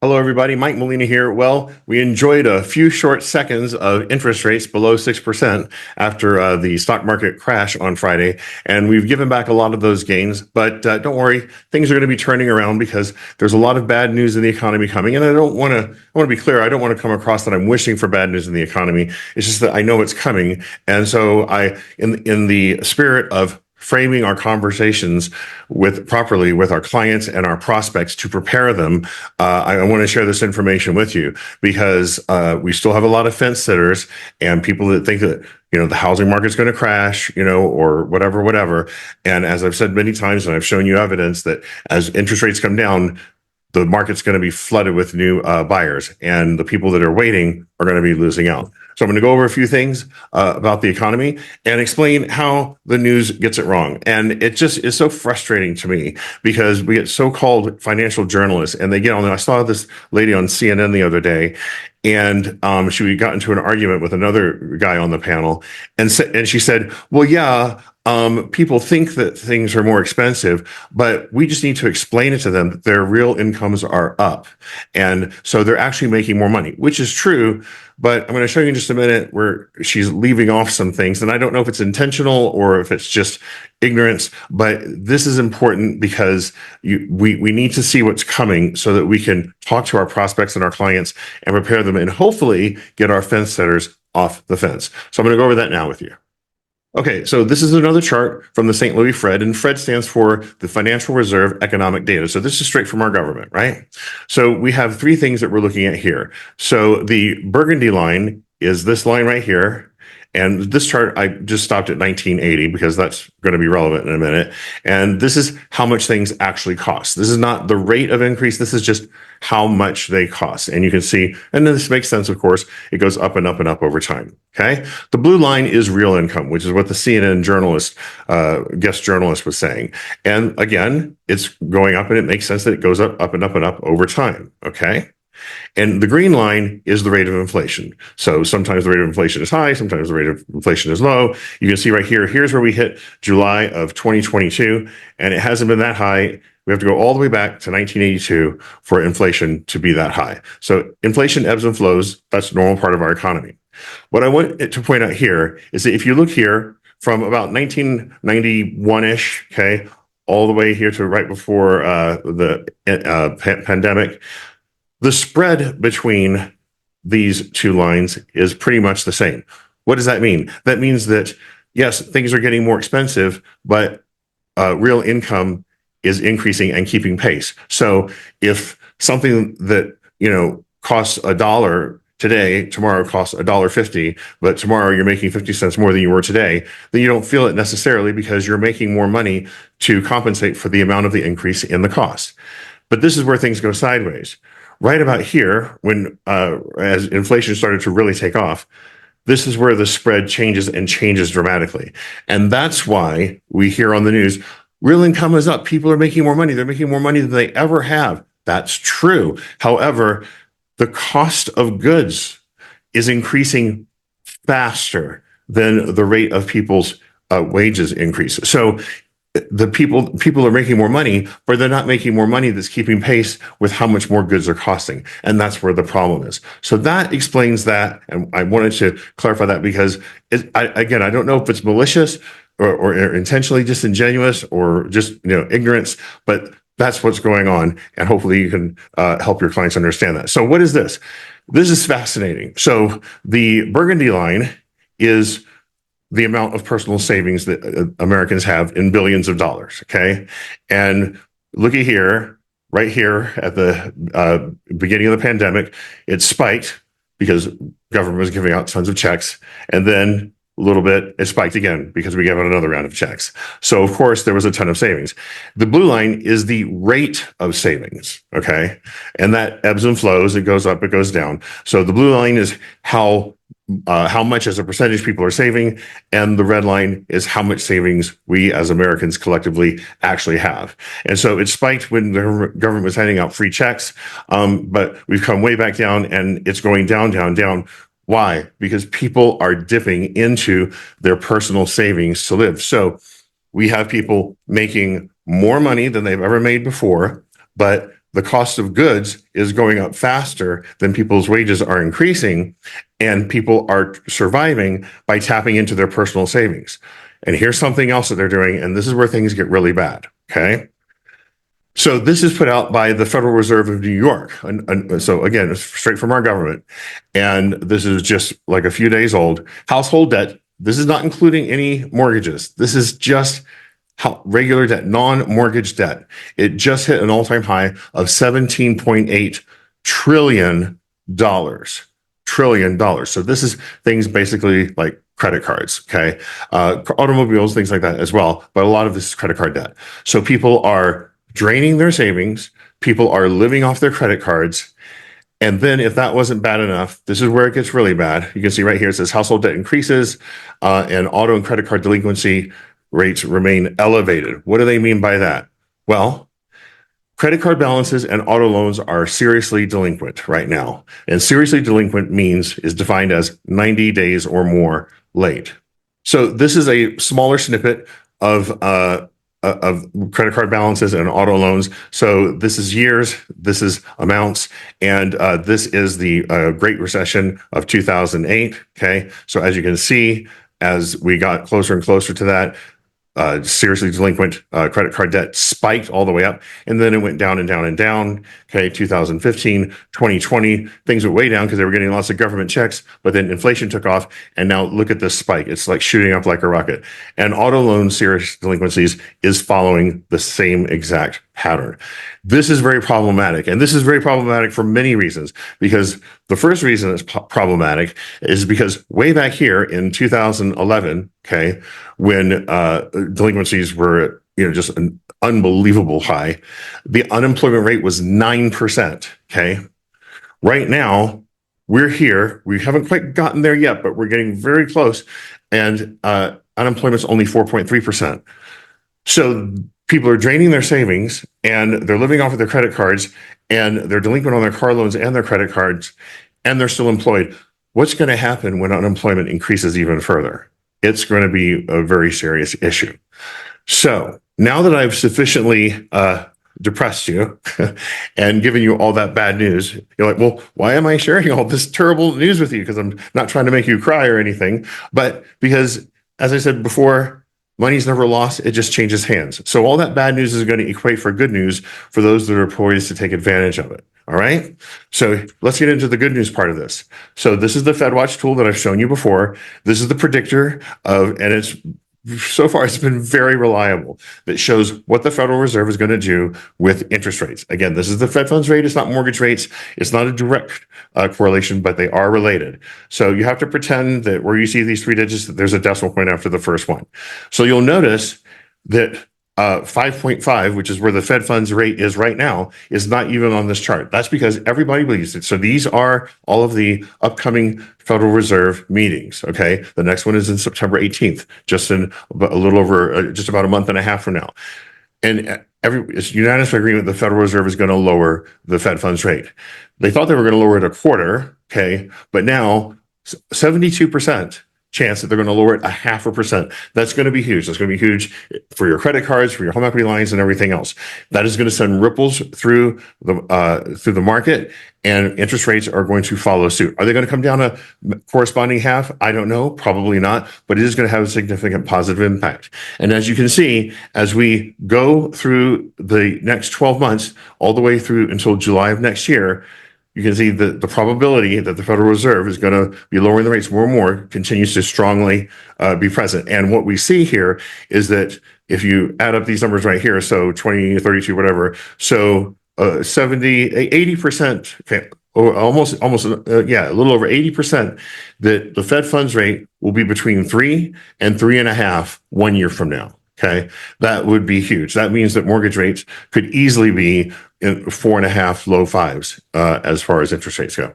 Hello, everybody. Mike Molina here. Well, we enjoyed a few short seconds of interest rates below 6% after the stock market crash on Friday, and we've given back a lot of those gains. But don't worry, things are going to be turning around because there's a lot of bad news in the economy coming. And I want to be clear. I don't want to come across that I'm wishing for bad news in the economy. It's just that I know it's coming, and so in the spirit of framing our conversations properly with our clients and our prospects to prepare them. I want to share this information with you because we still have a lot of fence sitters and people that think that the housing market's going to crash, or whatever. And as I've said many times, and I've shown you evidence that as interest rates come down, the market's going to be flooded with new buyers, and the people that are waiting are going to be losing out. So I'm going to go over a few things about the economy and explain how the news gets it wrong. And it just is so frustrating to me because we get so-called financial journalists and they get on there. I saw this lady on CNN the other day, and she got into an argument with another guy on the panel, and she said, well, yeah, people think that things are more expensive, but we just need to explain it to them that their real incomes are up. And so they're actually making more money, which is true. But I'm going to show you in just a minute where she's leaving off some things. And I don't know if it's intentional or if it's just ignorance, but this is important because we need to see what's coming so that we can talk to our prospects and our clients and prepare them and hopefully get our fence setters off the fence. So I'm going to go over that now with you. Okay, so this is another chart from the St. Louis Fed, and Fed stands for the Financial Reserve Economic Data. So this is straight from our government, right? So we have three things that we're looking at here. So the burgundy line is this line right here. And this chart, I just stopped at 1980 because that's going to be relevant in a minute. And this is how much things actually cost. This is not the rate of increase. This is just how much they cost. And you can see, and this makes sense, of course, it goes up and up and up over time. Okay. The blue line is real income, which is what the CNN journalist, guest journalist was saying. And again, it's going up and it makes sense that it goes up and up and up over time. Okay. And the green line is the rate of inflation. So sometimes the rate of inflation is high, sometimes the rate of inflation is low. You can see right here, here's where we hit July of 2022, and it hasn't been that high. We have to go all the way back to 1982 for inflation to be that high. So inflation ebbs and flows. That's a normal part of our economy. What I want to point out here is that if you look here from about 1991-ish, okay, all the way here to right before the pandemic, the spread between these two lines is pretty much the same. What does that mean? That means that, yes, things are getting more expensive, but real income is increasing and keeping pace. So if something that, costs $1 today, tomorrow costs $1.50, but tomorrow you're making 50 cents more than you were today, then you don't feel it necessarily because you're making more money to compensate for the amount of the increase in the cost. But this is where things go sideways. Right about here, when as inflation started to really take off, this is where the spread changes and changes dramatically. And that's why we hear on the news, real income is up. People are making more money. They're making more money than they ever have. That's true. However, the cost of goods is increasing faster than the rate of people's wages increase. So the people are making more money, but they're not making more money that's keeping pace with how much more goods are costing. And that's where the problem is. So that explains that. And I wanted to clarify that because I don't know if it's malicious or intentionally disingenuous or just, ignorance, but that's what's going on. And hopefully you can help your clients understand that. So what is this? This is fascinating. So the burgundy line is the amount of personal savings that Americans have in billions of dollars, okay? And look at here, right here at the beginning of the pandemic, it spiked because government was giving out tons of checks. And then a little bit, it spiked again because we gave out another round of checks. So of course, there was a ton of savings. The blue line is the rate of savings, okay? And that ebbs and flows, it goes up, it goes down. So the blue line is how much as a percentage people are saving, and the red line is how much savings we as Americans collectively actually have. And so it spiked when the government was handing out free checks, but we've come way back down and it's going down, down, down. Why? Because people are dipping into their personal savings to live. So we have people making more money than they've ever made before, but the cost of goods is going up faster than people's wages are increasing, and people are surviving by tapping into their personal savings. And here's something else that they're doing, and this is where things get really bad, okay? So this is put out by the Federal Reserve of New York. And so again, it's straight from our government. And this is just like a few days old. Household debt, this is not including any mortgages. This is just regular debt, non-mortgage debt. It just hit an all-time high of $17.8 trillion. So this is things basically like credit cards, okay? Automobiles, things like that as well. But a lot of this is credit card debt. So people are draining their savings. People are living off their credit cards. And then if that wasn't bad enough, this is where it gets really bad. You can see right here, it says household debt increases and auto and credit card delinquency rates remain elevated. What do they mean by that? Well, credit card balances and auto loans are seriously delinquent right now. And seriously delinquent is defined as 90 days or more late. So this is a smaller snippet of credit card balances and auto loans. So this is years, this is amounts, and this is the Great Recession of 2008. Okay, so as you can see, as we got closer and closer to that, seriously delinquent credit card debt spiked all the way up, and then it went down and down and down. Okay, 2015, 2020, things went way down because they were getting lots of government checks, but then inflation took off, and now look at this spike. It's like shooting up like a rocket. And auto loan serious delinquencies is following the same exact pattern. This is very problematic, and this is very problematic for many reasons, because the first reason it's problematic is because way back here in 2011, okay, when delinquencies were just an unbelievable high, the unemployment rate was 9%, okay? Right now, we're here. We haven't quite gotten there yet, but we're getting very close, and unemployment's only 4.3%. So people are draining their savings, and they're living off of their credit cards, and they're delinquent on their car loans and their credit cards, and they're still employed. What's going to happen when unemployment increases even further? It's going to be a very serious issue. So now that I've sufficiently depressed you and given you all that bad news, you're like, well, why am I sharing all this terrible news with you? Because I'm not trying to make you cry or anything, but because, as I said before, money's never lost, it just changes hands. So all that bad news is going to equate for good news for those that are poised to take advantage of it. All right. So let's get into the good news part of this. So this is the FedWatch tool that I've shown you before. This is the predictor and so far it's been very reliable. That shows what the Federal Reserve is going to do with interest rates. Again, this is the Fed funds rate. It's not mortgage rates. It's not a direct correlation, but they are related. So you have to pretend that where you see these three digits, that there's a decimal point after the first one. So you'll notice that 5.5, which is where the Fed funds rate is right now, is not even on this chart. That's because everybody believes it. So these are all of the upcoming Federal Reserve meetings. Okay. The next one is in September 18th, just in a little over, just about a month and a half from now. And it's unanimous agreement the Federal Reserve is going to lower the Fed funds rate. They thought they were going to lower it a quarter. Okay. But now 72% chance that they're going to lower it 0.5%. That's going to be huge. That's going to be huge for your credit cards, for your home equity lines, and everything else. That is going to send ripples through the market, and interest rates are going to follow suit. Are they going to come down a corresponding half? I don't know. Probably not, but it is going to have a significant positive impact. And as you can see, as we go through the next 12 months, all the way through until July of next year, you can see that the probability that the Federal Reserve is going to be lowering the rates more and more continues to strongly be present. And what we see here is that if you add up these numbers right here, so 20, 32, whatever, so 70, 80%, okay, or almost, a little over 80%, that the Fed funds rate will be between 3 and 3.5 1 year from now. Okay, that would be huge. That means that mortgage rates could easily be in 4.5, low 5s as far as interest rates go.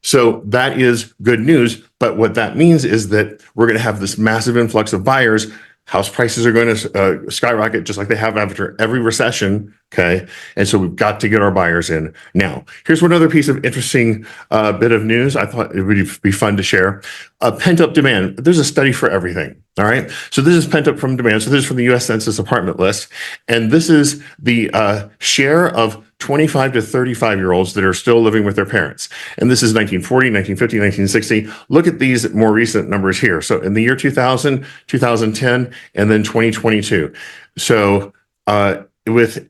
So that is good news. But what that means is that we're going to have this massive influx of buyers. House prices are going to skyrocket just like they have after every recession. Okay. And so we've got to get our buyers in now. Here's one other piece of interesting bit of news I thought it would be fun to share. Pent up demand. There's a study for everything. All right. So this is pent up from demand. So this is from the U.S. Census apartment list. And this is the share of 25 to 35-year-olds that are still living with their parents. And this is 1940, 1950, 1960. Look at these more recent numbers here. So in the year 2000, 2010, and then 2022. So with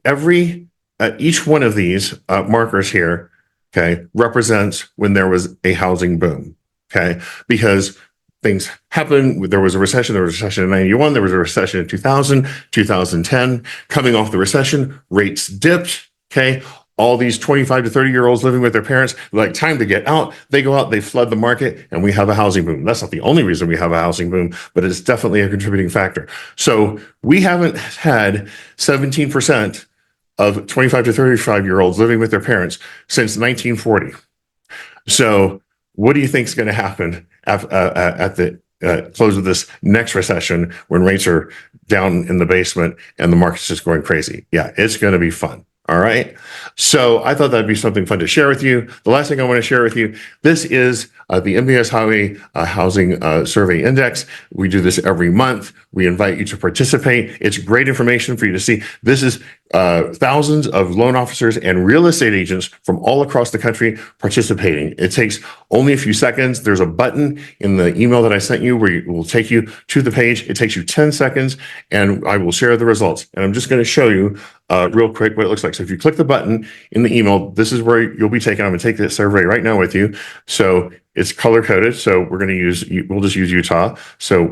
each one of these markers here, okay, represents when there was a housing boom, okay? Because things happen. There was a recession in 91, there was a recession in 2000, 2010. Coming off the recession, rates dipped, okay? All these 25 to 30-year-olds living with their parents, like, time to get out. They go out, they flood the market, and we have a housing boom. That's not the only reason we have a housing boom, but it's definitely a contributing factor. So we haven't had 17% of 25 to 35-year-olds living with their parents since 1940. So what do you think is going to happen at the close of this next recession when rates are down in the basement and the market's just going crazy? Yeah, it's going to be fun. All right. So I thought that'd be something fun to share with you. The last thing I want to share with you, this is the MBS Highway Housing Survey Index. We do this every month. We invite you to participate. It's great information for you to see. This is thousands of loan officers and real estate agents from all across the country participating. It takes only a few seconds. There's a button in the email that I sent you where it will take you to the page. It takes you 10 seconds and I will share the results. And I'm just going to show you real quick what it looks like. So if you click the button in the email, this is where you'll be taken. I'm going to take this survey right now with you. So it's color coded. So we'll just use Utah. So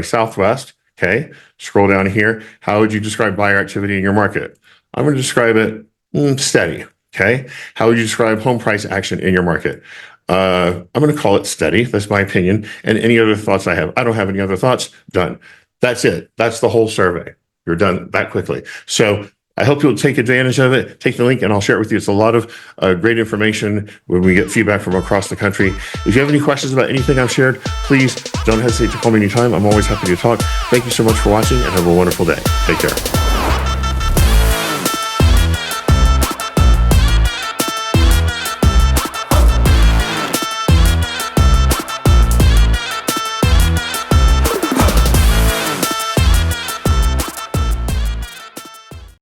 Southwest. Okay. Scroll down here. How would you describe buyer activity in your market? I'm going to describe it steady. Okay. How would you describe home price action in your market? I'm going to call it steady. That's my opinion. And any other thoughts I have? I don't have any other thoughts. Done. That's it. That's the whole survey. You're done that quickly. So I hope you'll take advantage of it. Take the link and I'll share it with you. It's a lot of great information when we get feedback from across the country. If you have any questions about anything I've shared, please don't hesitate to call me anytime. I'm always happy to talk. Thank you so much for watching and have a wonderful day. Take care.